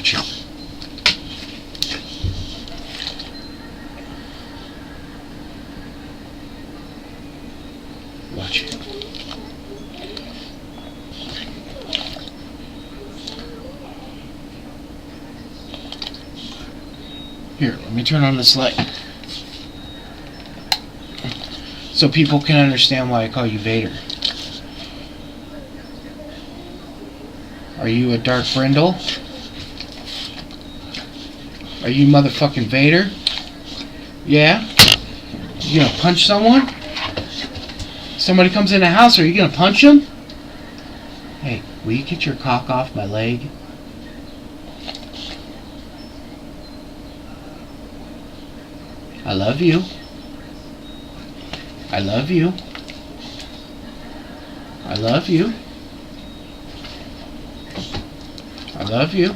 Watch it. Watch it. Here, let me turn on this light so people can understand why I call you Vader. Are you a Dark Brindle? Are you motherfucking Vader? Yeah? You gonna punch someone? Somebody comes in the house, are you gonna punch them? Hey, will you get your cock off my leg? I love you. I love you. I love you. I love you.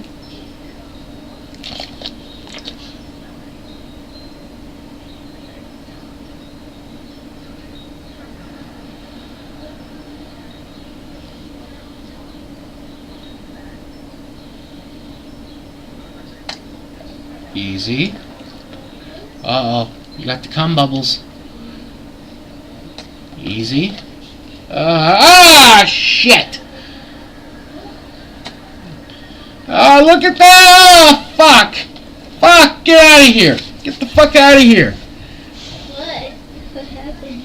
Easy. Uh-oh. You got the cum bubbles. Easy. Shit! Oh, look at that! Oh, fuck! Fuck! Get out of here! Get the fuck out of here! What? What happened?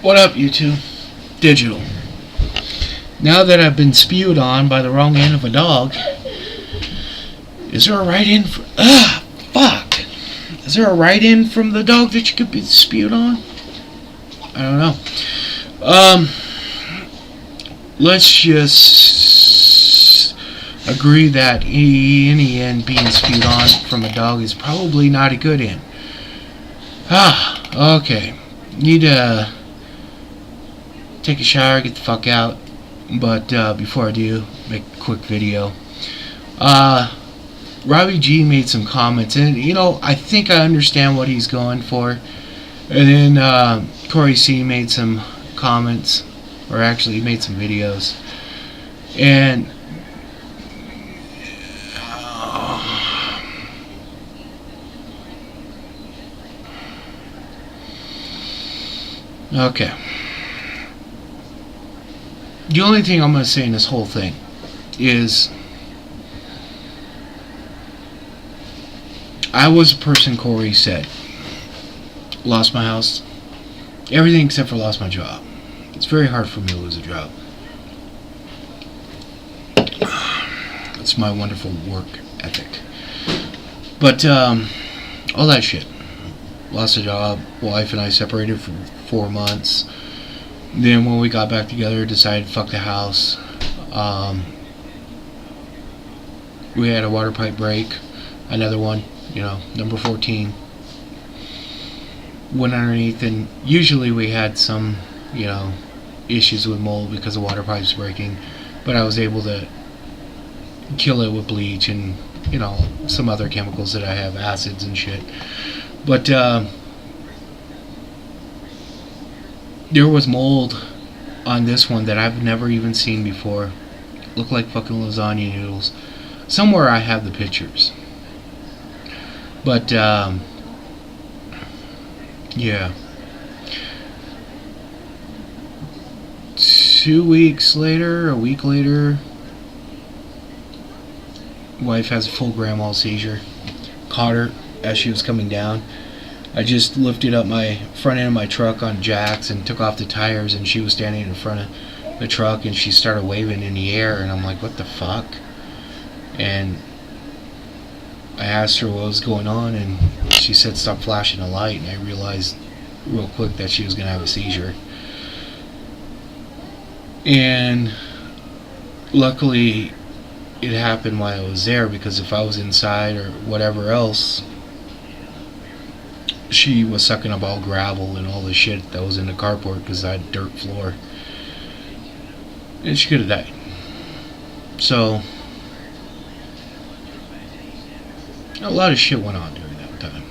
What up, you two? Digital. Now that I've been spewed on by the wrong end of a dog, is there a write-in for... fuck! Is there a write-in from the dog that you could be spewed on? I don't know. Let's just agree that any end being spewed on from a dog is probably not a good end. Okay. Need to take a shower, get the fuck out. But before I do, make a quick video. Robbie G made some comments, and you know, I think I understand what he's going for. And then Corey C made some comments, or actually made some videos, and okay. The only thing I'm going to say in this whole thing is I was a person Corey said lost my house, everything except for lost my job. It's very hard for me to lose a job. It's my wonderful work ethic. But all that shit. Lost a job. Wife and I separated for 4 months. Then when we got back together, decided fuck the house. We had a water pipe break. Another one, you know, number 14. Went underneath, and usually we had some, you know, issues with mold because the water pipes breaking, but I was able to kill it with bleach and, you know, some other chemicals that I have, acids and shit. But there was mold on this one that I've never even seen before. Looked like fucking lasagna noodles. Somewhere I have the pictures. But yeah. 2 weeks later, a week later, wife has a full grand mal seizure. Caught her as she was coming down. I just lifted up my front end of my truck on jacks and took off the tires, and she was standing in front of the truck and she started waving in the air, and I'm like, what the fuck? And I asked her what was going on, and she said stop flashing the light, and I realized real quick that she was going to have a seizure. And luckily it happened while I was there, because if I was inside or whatever else, she was sucking up all gravel and all the shit that was in the carport because I had dirt floor, and she could have died. So a lot of shit went on during that time.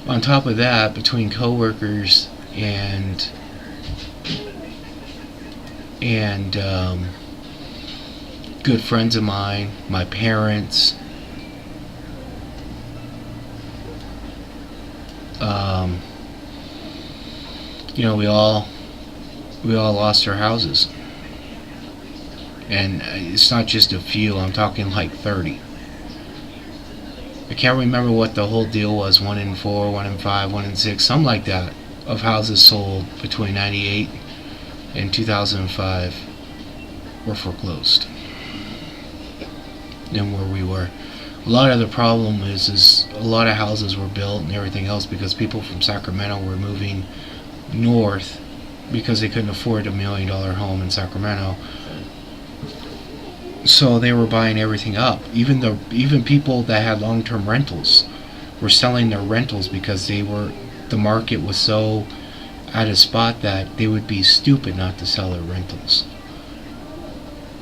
On top of that, between coworkers and good friends of mine, my parents, um, we all lost our houses, and it's not just a few. I'm talking like 30. I can't remember what the whole deal was. 1 in 4, 1 in 5, 1 in 6, something like that, of houses sold between '98 and 2005 were foreclosed. And where we were, a lot of the problem is a lot of houses were built and everything else because people from Sacramento were moving north because they couldn't afford $1 million home in Sacramento. So they were buying everything up. Even people that had long-term rentals were selling their rentals because the market was so at a spot that they would be stupid not to sell their rentals.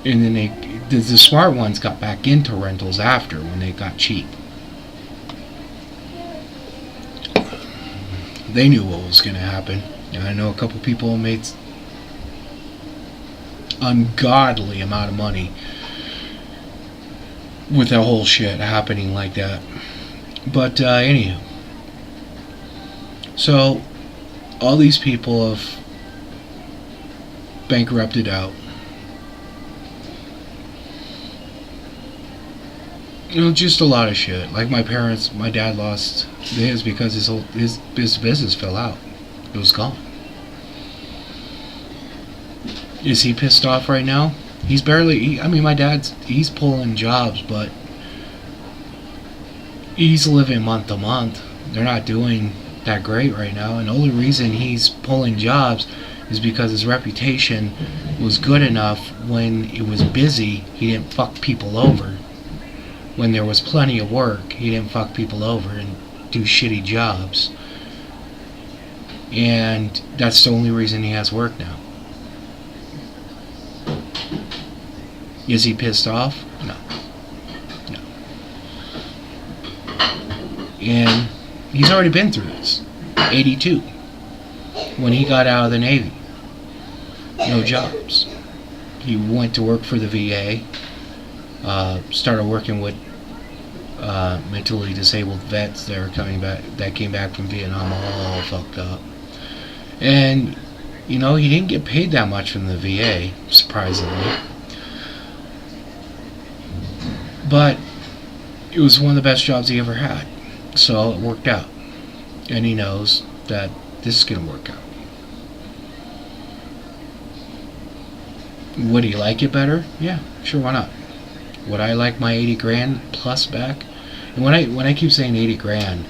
And then the smart ones got back into rentals after when they got cheap. They knew what was going to happen. And I know a couple people made ungodly amount of money with that whole shit happening like that. But anywho, so all these people have bankrupted out. Just a lot of shit. Like my dad lost his because his business fell out. It was gone. Is he pissed off right now? He's barely. My he's pulling jobs, but he's living month to month. They're not doing that great right now, and the only reason he's pulling jobs is because his reputation was good enough when it was busy. He didn't fuck people over. When there was plenty of work, he didn't fuck people over and do shitty jobs. And that's the only reason he has work now. Is he pissed off? No. And he's already been through this. 82. When he got out of the Navy. No jobs. He went to work for the VA. Started working with mentally disabled vets that came back from Vietnam all fucked up. And he didn't get paid that much from the VA, surprisingly. But it was one of the best jobs he ever had. So it worked out. And he knows that this is going to work out. Would he like it better? Yeah, sure, why not? Would I like my 80 grand plus back? And when I keep saying 80 grand,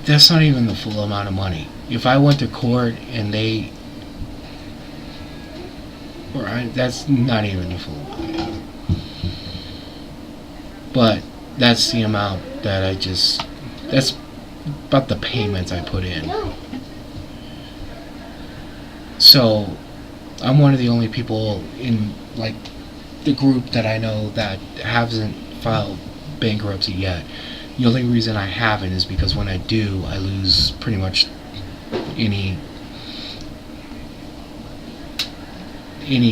that's not even the full amount of money. If I went to court and that's not even the full amount. But that's the amount that that's about the payments I put in. So I'm one of the only people in the group that I know that hasn't filed bankruptcy yet. The only reason I haven't is because when I do, I lose pretty much any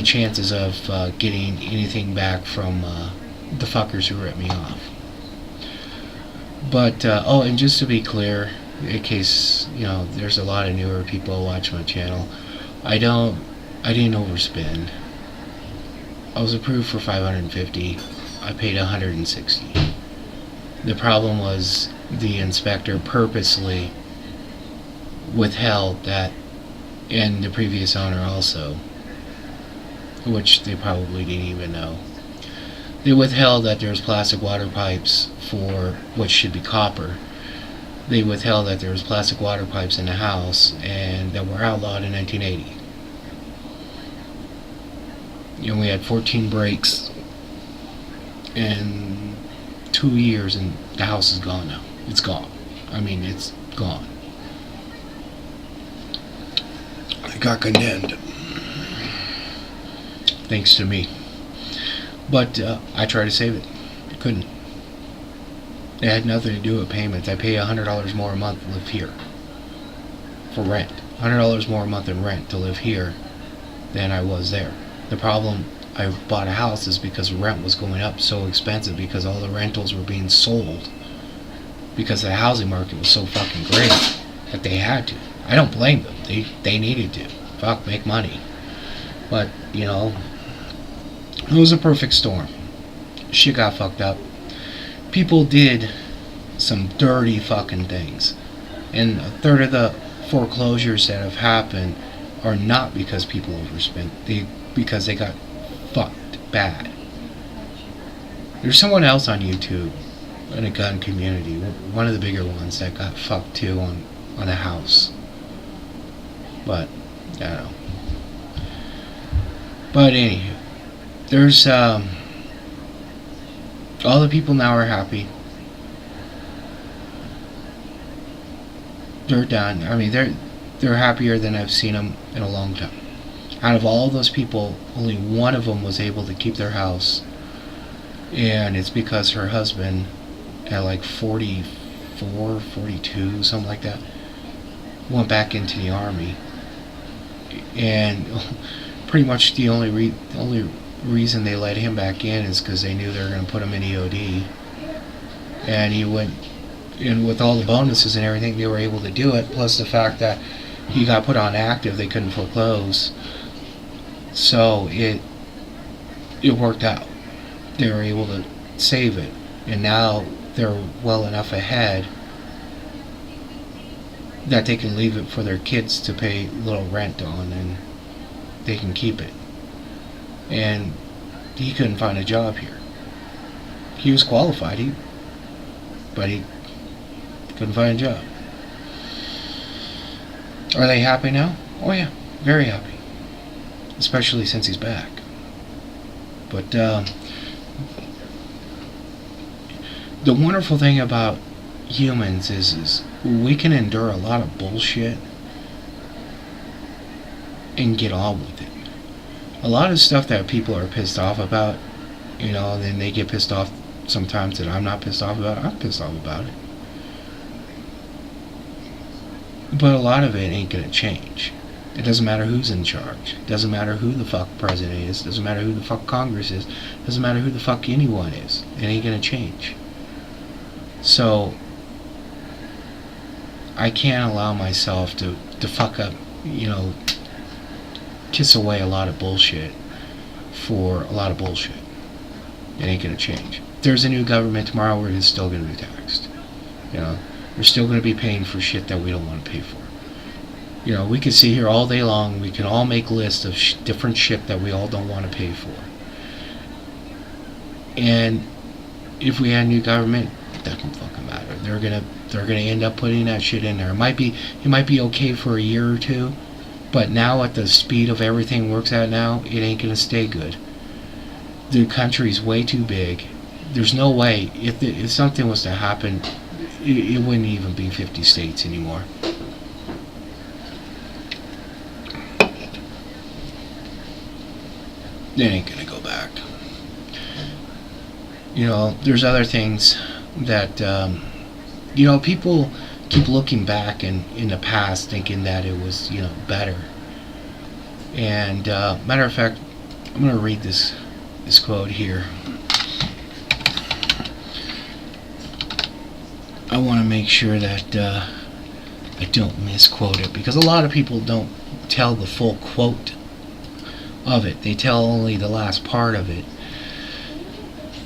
chances of getting anything back from the fuckers who ripped me off. But and just to be clear, in case there's a lot of newer people who watch my channel, I didn't overspend. I was approved for $550. I paid $160. The problem was the inspector purposely withheld that, and the previous owner also, which they probably didn't even know. They withheld that there's plastic water pipes for what should be copper. They withheld that there was plastic water pipes in the house and that were outlawed in 1980. We had 14 breaks in 2 years, and the house is gone now. It's gone. It's gone. It got condemned. Thanks to me. But I tried to save it. Couldn't. It had nothing to do with payments. I pay $100 more a month to live here. For rent. $100 more a month in rent to live here than I was there. The problem I bought a house is because rent was going up so expensive because all the rentals were being sold because the housing market was so fucking great that they had to. I don't blame them. They needed to. Fuck, make money. But, you know, it was a perfect storm. Shit got fucked up. People did some dirty fucking things. And a third of the foreclosures that have happened are not because people overspent. Because they got fucked bad. There's someone else on YouTube in a gun community, one of the bigger ones, that got fucked too on a house. But I don't know. But anywho, there's all the people now are happy. They're done. I mean, they're happier than I've seen them in a long time. Out of all those people, only one of them was able to keep their house, and it's because her husband, at like 44, 42, something like that, went back into the army, and pretty much the only reason they let him back in is because they knew they were going to put him in EOD, and he went. And with all the bonuses and everything, they were able to do it. Plus the fact that he got put on active, they couldn't foreclose. So it worked out. They were able to save it, and now they're well enough ahead that they can leave it for their kids to pay little rent on, and they can keep it. And he couldn't find a job here. He was qualified, but he couldn't find a job. Are they happy now? Oh yeah, very happy. Especially since he's back. But the wonderful thing about humans is we can endure a lot of bullshit and get on with it. A lot of stuff that people are pissed off about, you know, and then they get pissed off sometimes that I'm not pissed off about. I'm pissed off about it. But a lot of it ain't gonna change. It doesn't matter who's in charge. It doesn't matter who the fuck president is. It doesn't matter who the fuck Congress is. It doesn't matter who the fuck anyone is. It ain't gonna change. So I can't allow myself to fuck up, you know, kiss away a lot of bullshit for a lot of bullshit. It ain't gonna change. If there's a new government tomorrow, we're still gonna be taxed. You know, we're still gonna be paying for shit that we don't want to pay for. You know, we could sit here all day long. We can all make lists of different shit that we all don't want to pay for. And if we had a new government, it doesn't fucking matter. They're gonna end up putting that shit in there. It might be okay for a year or two, but now at the speed of everything works out now, it ain't gonna stay good. The country's way too big. There's no way if something was to happen, it wouldn't even be 50 states anymore. They ain't gonna go back. You know, there's other things that, you know, people keep looking back in the past thinking that it was, you know, better. And, matter of fact, I'm gonna read this quote here. I want to make sure that I don't misquote it, because a lot of people don't tell the full quote of it. They tell only the last part of it.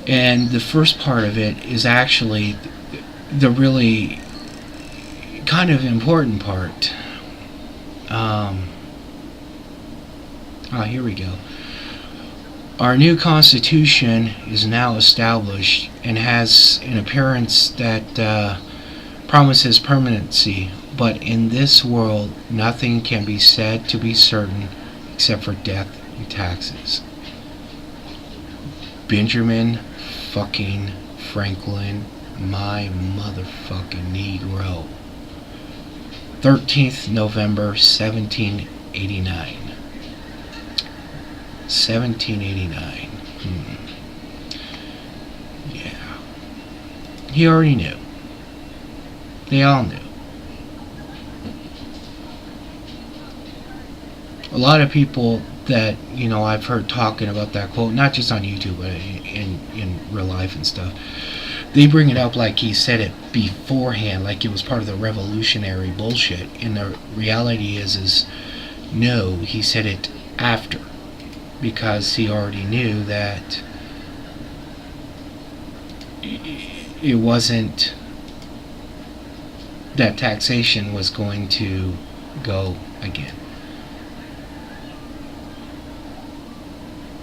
And the first part of it is actually the really kind of important part. Here we go. Our new Constitution is now established and has an appearance that promises permanency, but in this world nothing can be said to be certain except for death and taxes. Benjamin fucking Franklin, my motherfucking Negro. 13th November 1789. 1789. Yeah. He already knew. They all knew. A lot of people that, I've heard talking about that quote, not just on YouTube, but in real life and stuff. They bring it up like he said it beforehand, like it was part of the revolutionary bullshit. And the reality is no, he said it after, because he already knew that it wasn't, that taxation was going to go again.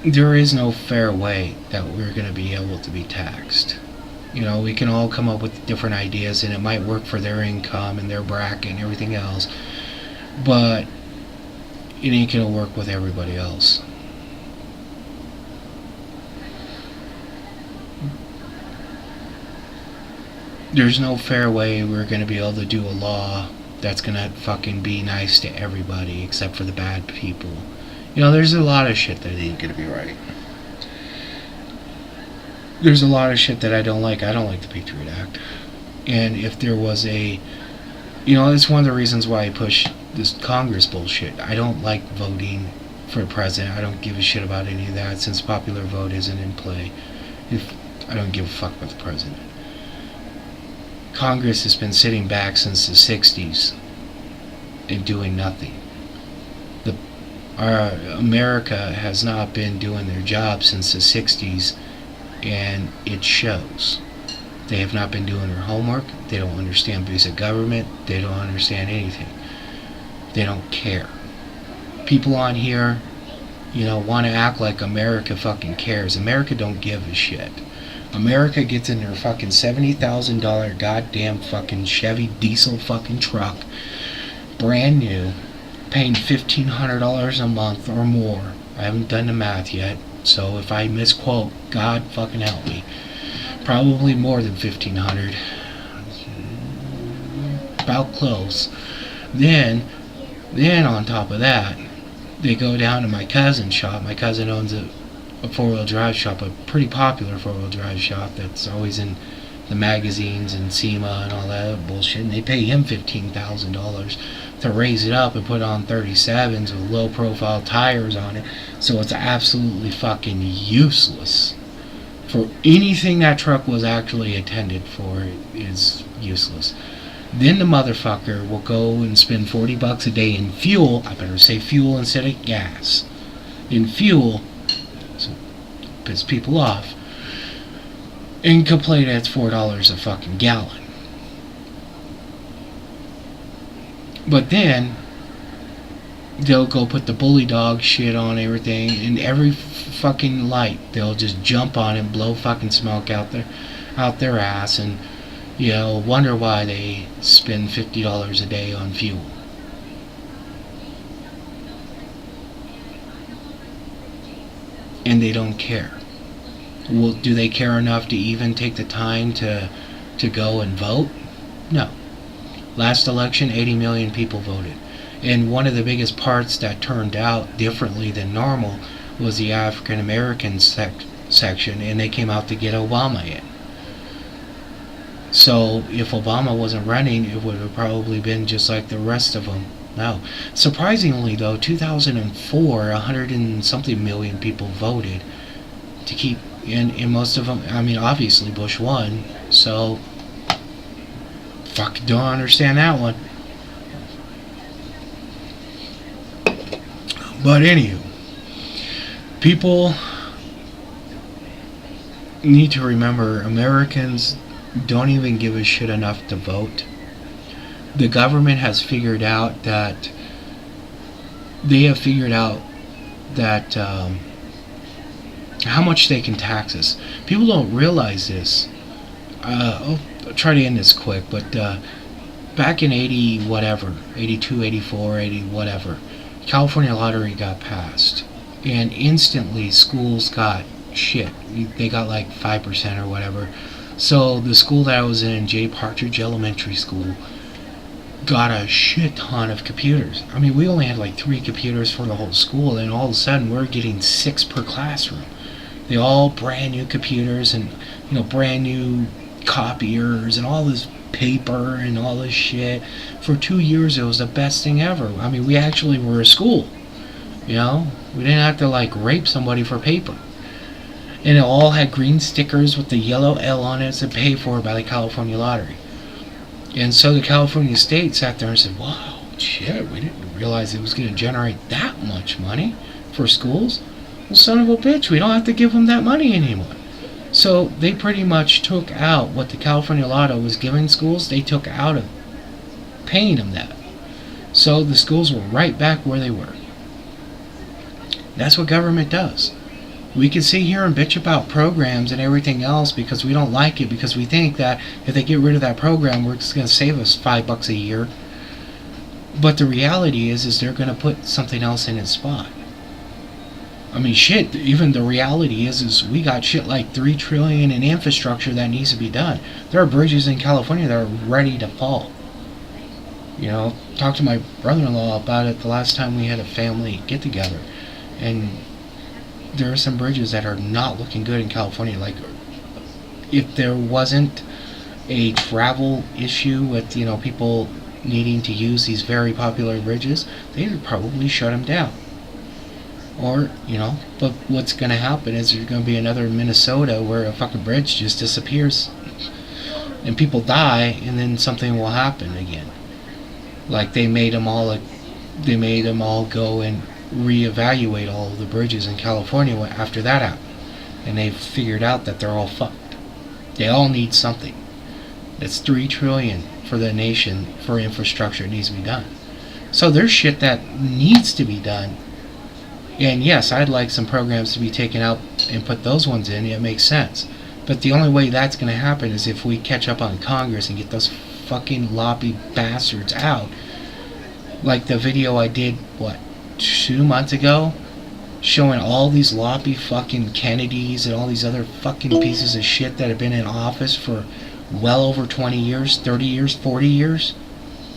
There is no fair way that we're going to be able to be taxed. We can all come up with different ideas, and it might work for their income and their bracket and everything else, but it ain't going to work with everybody else. There's no fair way we're going to be able to do a law that's going to fucking be nice to everybody except for the bad people. There's a lot of shit that ain't going to be right. There's a lot of shit that I don't like. I don't like the Patriot Act. And if there was it's one of the reasons why I push this Congress bullshit. I don't like voting for the president. I don't give a shit about any of that, since popular vote isn't in play. I don't give a fuck about the president. Congress has been sitting back since the 60s and doing nothing. America has not been doing their job since the 60s, and it shows. They have not been doing their homework. They don't understand basic government. They don't understand anything. They don't care. People on here, want to act like America fucking cares. America don't give a shit. America gets in their fucking $70,000 goddamn fucking Chevy diesel fucking truck, brand new, paying $1,500 a month or more. I haven't done the math yet, so if I misquote, God fucking help me. Probably more than $1,500. About close. Then on top of that, they go down to my cousin's shop. My cousin owns a four-wheel drive shop, a pretty popular four-wheel drive shop that's always in the magazines and SEMA and all that bullshit, and they pay him $15,000 to raise it up and put on 37s with low-profile tires on it, so it's absolutely fucking useless. For anything that truck was actually intended for, it is useless. Then the motherfucker will go and spend $40 a day in fuel. I better say fuel instead of gas. In fuel, so piss people off, and complain that it's $4 a fucking gallon. But then they'll go put the bully dog shit on everything, and every fucking light they'll just jump on and blow fucking smoke out their ass, and wonder why they spend $50 a day on fuel. And they don't care. Well, do they care enough to even take the time to go and vote? No. Last election, 80 million people voted. And one of the biggest parts that turned out differently than normal was the African American section, and they came out to get Obama in. So if Obama wasn't running, it would have probably been just like the rest of them. No. Surprisingly though, 2004, 100 and something million people voted to keep, and most of them, obviously Bush won, so fuck, don't understand that one. But anywho, people need to remember, Americans don't even give a shit enough to vote. The government has figured out that how much they can tax us. People don't realize this. I'll try to end this quick, but back in 80 whatever, 82, 84, 80 whatever, California lottery got passed, and instantly schools got shit. They got like 5% or whatever. So the school that I was in, J. Partridge Elementary School, got a shit ton of computers. We only had like 3 computers for the whole school, and all of a sudden we're getting 6 per classroom. They all brand new computers, and brand new copiers, and all this paper and all this shit. For 2 years it was the best thing ever. We actually were a school. You know, we didn't have to like rape somebody for paper. And it all had green stickers with the yellow L on it to pay for by the California lottery. And so the California state sat there and said, wow, shit, we didn't realize it was going to generate that much money for schools. Well, son of a bitch, we don't have to give them that money anymore. So they pretty much took out what the California Lotto was giving schools, they took out of paying them that. So the schools were right back where they were. That's what government does. We can sit here and bitch about programs and everything else because we don't like it, because we think that if they get rid of that program, we're just going to save us $5 a year. But the reality is they're going to put something else in its spot. I mean, shit, even the reality is we got shit like $3 trillion in infrastructure that needs to be done. There are bridges in California that are ready to fall. You know, talked to my brother-in-law about it the last time we had a family get-together. And there are some bridges that are not looking good in California. Like, if there wasn't a travel issue with, you know, people needing to use these very popular bridges, they would probably shut them down. Or, you know, but what's going to happen is there's going to be another Minnesota where a fucking bridge just disappears and people die, and then something will happen again. Like they made them all go and reevaluate all of the bridges in California after that happened, and they figured out that they're all fucked. They all need something. That's $3 trillion for the nation for infrastructure that needs to be done. So there's shit that needs to be done. And yes, I'd like some programs to be taken out and put those ones in. It makes sense. But the only way that's going to happen is if we catch up on Congress and get those fucking lobby bastards out. Like the video I did, 2 months ago? Showing all these lobby fucking Kennedys and all these other fucking pieces of shit that have been in office for well over 20 years, 30 years, 40 years.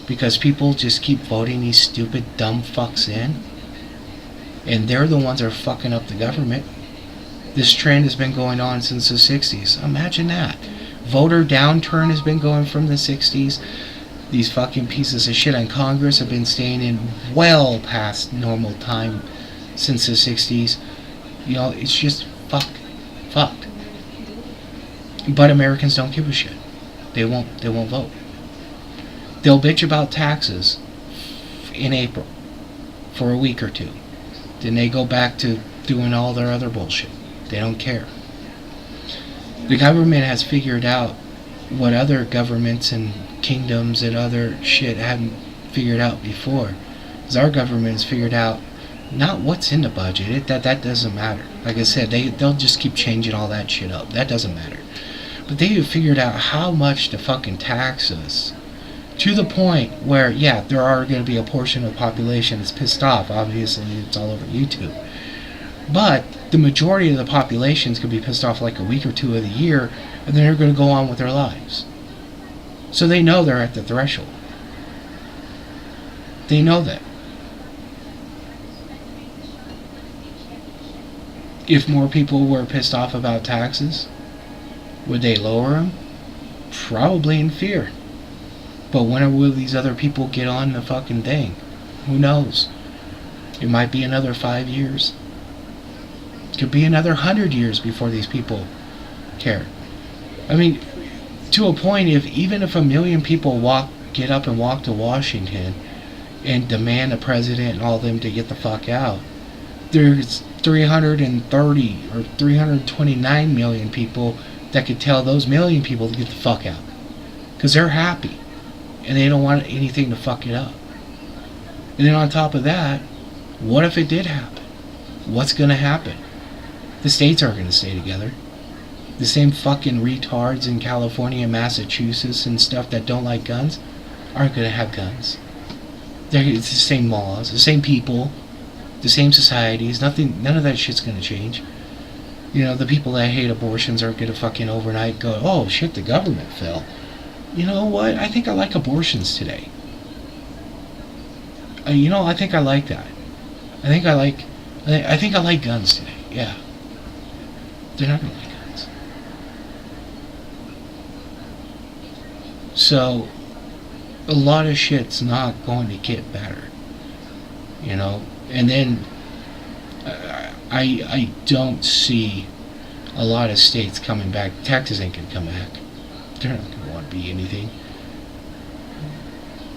Because people just keep voting these stupid dumb fucks in. And they're the ones that are fucking up the government. This trend has been going on since the 60s. Imagine that. Voter downturn has been going from the 60s. These fucking pieces of shit on Congress have been staying in well past normal time since the 60s. You know, it's just fucked. But Americans don't give a shit. They won't vote. They'll bitch about taxes in April for a week or two. Then they go back to doing all their other bullshit. They don't care. The government has figured out what other governments and kingdoms and other shit hadn't figured out before. Because our government has figured out not what's in the budget. That doesn't matter. Like I said, they'll just keep changing all that shit up. That doesn't matter. But they have figured out how much to fucking tax us. To the point where, yeah, there are going to be a portion of the population that's pissed off. Obviously, it's all over YouTube. But the majority of the population is going to be pissed off like a week or two of the year, and then they're going to go on with their lives. So they know they're at the threshold. They know that. If more people were pissed off about taxes, would they lower them? Probably in fear. But when will these other people get on the fucking thing? Who knows? It might be another 5 years. It could be another 100 years before these people care. I mean, to a point, even if 1 million people get up and walk to Washington and demand the president and all of them to get the fuck out, there's 330 or 329 million people that could tell those million people to get the fuck out. Because they're happy. And they don't want anything to fuck it up. And then on top of that, what if it did happen? What's going to happen? The states aren't going to stay together. The same fucking retards in California and Massachusetts and stuff that don't like guns aren't going to have guns. It's the same laws, the same people, the same societies. None of that shit's going to change. You know, the people that hate abortions aren't going to fucking overnight go, oh shit, the government fell. You know what? I think I like abortions today. I think I like that. I think I like guns today. Yeah. They're not gonna like guns. So, a lot of shit's not going to get better. You know? And then, I don't see a lot of states coming back. Texas ain't gonna come back. They're not gonna want to be anything.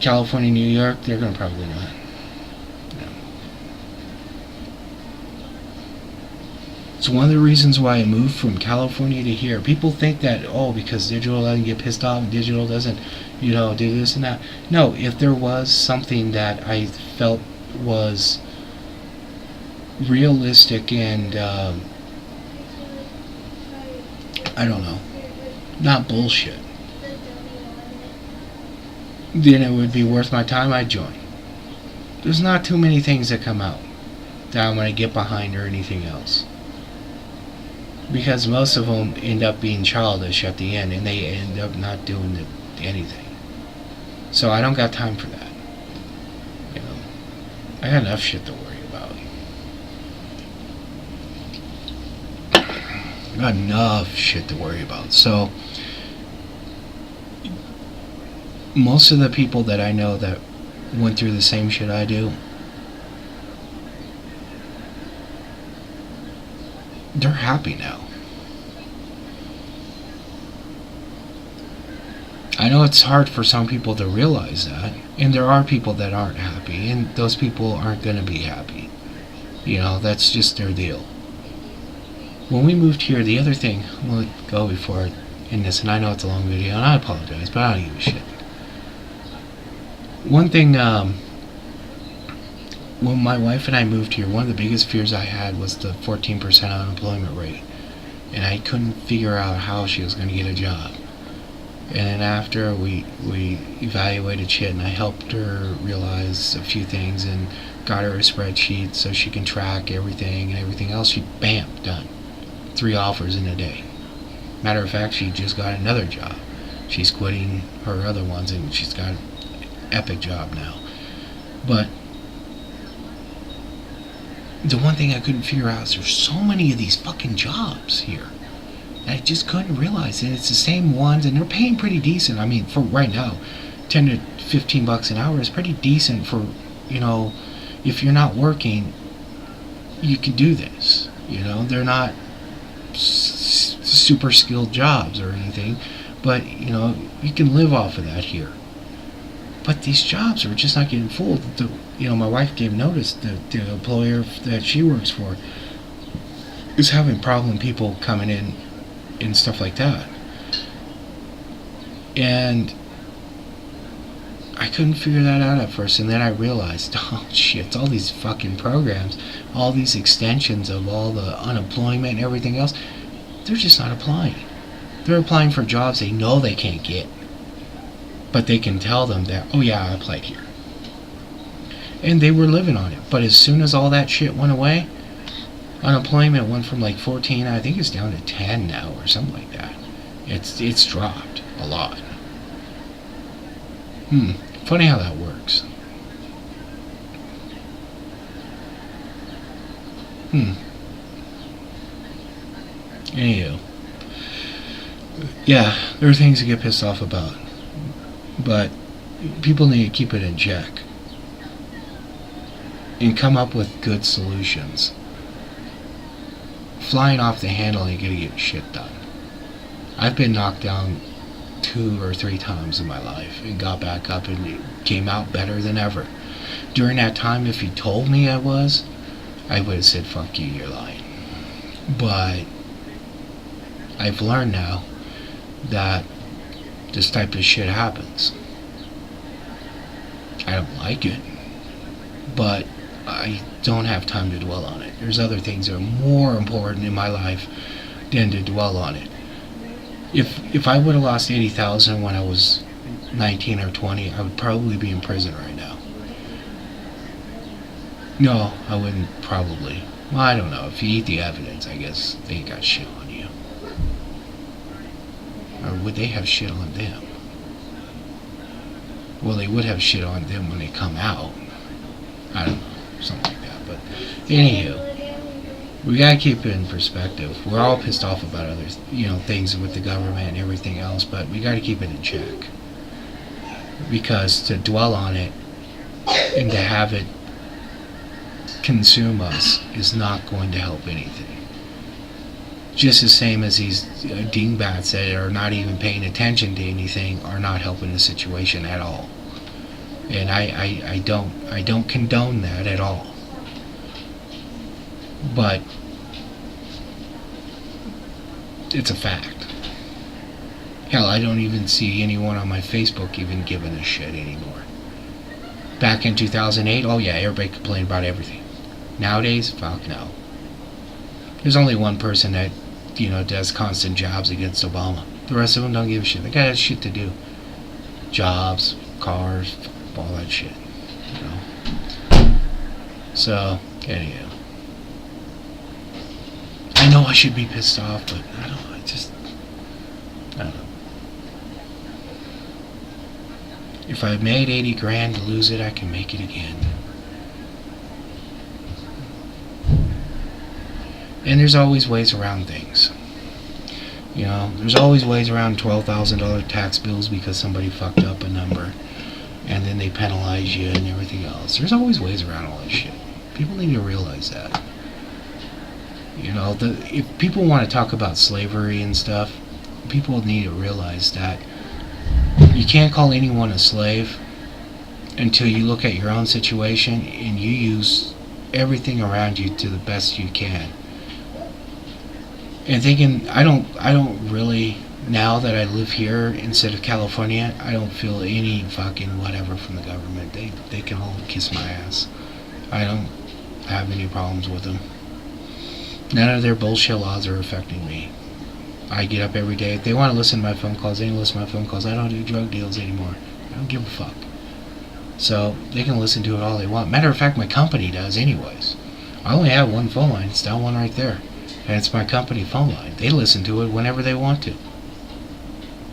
California, New York, they're gonna probably not. No. It's one of the reasons why I moved from California to here. People think that, oh, because digital doesn't get pissed off and digital doesn't, do this and that. No, if there was something that I felt was realistic and I don't know, not bullshit, then it would be worth my time, I'd join. There's not too many things that come out that I'm going to get behind or anything else. Because most of them end up being childish at the end and they end up not doing anything. So I don't got time for that. I got enough shit to worry about. I got enough shit to worry about. So most of the people that I know that went through the same shit I do, they're happy now. I know it's hard for some people to realize that, and there are people that aren't happy, and those people aren't going to be happy. That's just their deal. When we moved here, the other thing, I'm going to go before I end this, and I know it's a long video, and I apologize, but I don't give a shit. One thing, when my wife and I moved here, one of the biggest fears I had was the 14% unemployment rate, and I couldn't figure out how she was going to get a job. And then after we evaluated shit, and I helped her realize a few things and got her a spreadsheet so she can track everything and everything else, she bam, done. 3 offers in a day. Matter of fact, she just got another job. She's quitting her other ones and she's got an epic job now. But the one thing I couldn't figure out is there's so many of these fucking jobs here. I just couldn't realize it. It's the same ones, and they're paying pretty decent. I mean, for right now, 10 to 15 bucks an hour is pretty decent for, if you're not working, you can do this. They're not super skilled jobs or anything, but, you can live off of that here. But these jobs are just not getting full. My wife gave notice that the employer that she works for is having problem people coming in and stuff like that. And I couldn't figure that out at first, and then I realized, oh shit, all these fucking programs, all these extensions of all the unemployment and everything else, they're just not applying. They're applying for jobs they know they can't get, but they can tell them that, oh yeah, I applied here. And they were living on it. But as soon as all that shit went away, unemployment went from like 14, I think it's down to 10 now or something like that. It's dropped a lot. Funny how that works. Anywho. Yeah, there are things to get pissed off about. But people need to keep it in check. And come up with good solutions. Flying off the handle ain't gonna get shit done. I've been knocked down 2 or 3 times in my life and got back up and came out better than ever. During that time, if you told me I would have said, fuck you, you're lying. But I've learned now that this type of shit happens. I don't like it, but I don't have time to dwell on it. There's other things that are more important in my life than to dwell on it. If I would have lost $80,000 when I was 19 or 20, I would probably be in prison right now. No, I wouldn't probably. Well, I don't know. If you eat the evidence, I guess they ain't got shit on you. Or would they have shit on them? Well, they would have shit on them when they come out. I don't know. Something like that. But anywho, we gotta keep it in perspective. We're all pissed off about other things with the government and everything else, but we gotta keep it in check. Because to dwell on it and to have it consume us is not going to help anything. Just the same as these dingbats that are not even paying attention to anything are not helping the situation at all. And I don't condone that at all. But it's a fact. Hell, I don't even see anyone on my Facebook even giving a shit anymore. Back in 2008, oh yeah, everybody complained about everything. Nowadays, fuck no. There's only one person that, does constant jabs against Obama. The rest of them don't give a shit. They got shit to do. Jobs, cars, all that shit. So, anyhow. I know I should be pissed off, but I don't know. I don't know. If I made 80 grand to lose it, I can make it again. And there's always ways around things. There's always ways around $12,000 tax bills because somebody fucked up a number and then they penalize you and everything else. There's always ways around all this shit. People need to realize that. If people want to talk about slavery and stuff, people need to realize that you can't call anyone a slave until you look at your own situation and you use everything around you to the best you can. And thinking, I don't really, now that I live here instead of California, I don't feel any fucking whatever from the government. They can all kiss my ass. I don't have any problems with them. None of their bullshit laws are affecting me. I get up every day. If they want to listen to my phone calls, they can listen to my phone calls. I don't do drug deals anymore. I don't give a fuck. So they can listen to it all they want. Matter of fact, my company does anyways. I only have one phone line. It's that one right there. And it's my company phone line. They listen to it whenever they want to.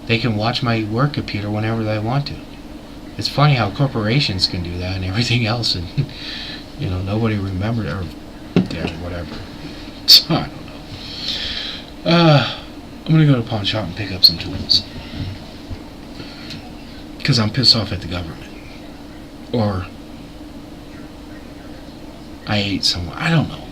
They can watch my work computer whenever they want to. It's funny how corporations can do that and everything else, and nobody remembered or whatever. So I don't know. I'm gonna go to pawn shop and pick up some tools because I'm pissed off at the government, or I ate someone. I don't know.